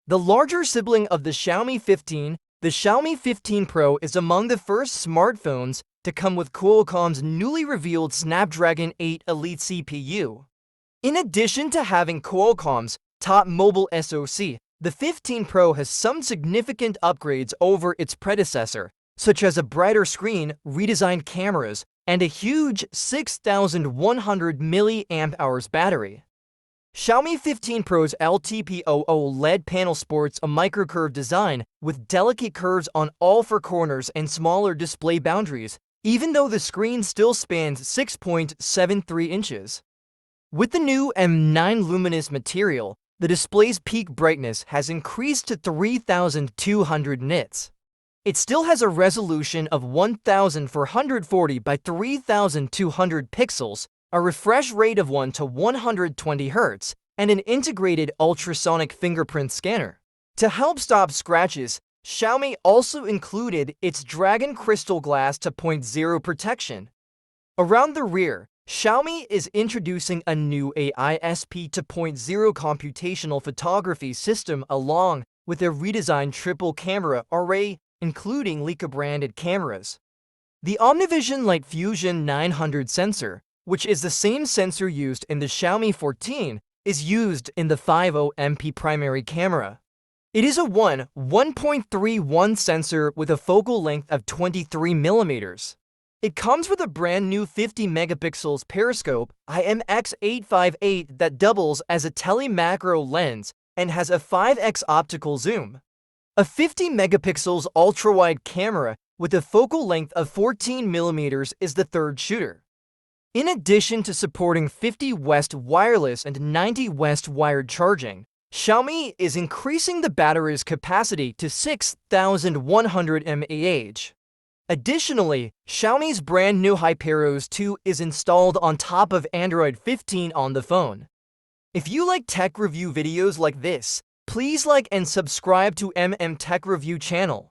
The larger sibling of the Xiaomi 15, the Xiaomi 15 Pro is among the first smartphones to come with Qualcomm's newly revealed Snapdragon 8 Elite CPU. In addition to having Qualcomm's top mobile SoC, the 15 Pro has some significant upgrades over its predecessor, such as a brighter screen, redesigned cameras, and a huge 6,100 mAh battery. Xiaomi 15 Pro's LTPO OLED panel sports a microcurve design with delicate curves on all four corners and smaller display boundaries, even though the screen still spans 6.73 inches. With the new M9 luminous material, the display's peak brightness has increased to 3,200 nits. It still has a resolution of 1440 by 3200 pixels, a refresh rate of 1 to 120 Hz, and an integrated ultrasonic fingerprint scanner. To help stop scratches, Xiaomi also included its Dragon Crystal Glass 2.0 protection. Around the rear, Xiaomi is introducing a new AISP 2.0 computational photography system along with a redesigned triple camera array, including Leica-branded cameras. The Omnivision Light Fusion 900 sensor, which is the same sensor used in the Xiaomi 14, is used in the 50MP primary camera. It is a 1.31 sensor with a focal length of 23 mm. It comes with a brand new 50 megapixels periscope IMX858 that doubles as a tele-macro lens and has a 5x optical zoom. A 50 megapixels ultra-wide camera with a focal length of 14 mm is the third shooter. In addition to supporting 50 West wireless and 90 West wired charging, Xiaomi is increasing the battery's capacity to 6,100 mAh. Additionally, Xiaomi's brand new HyperOS 2 is installed on top of Android 15 on the phone. If you like tech review videos like this, please like and subscribe to Tech Review channel.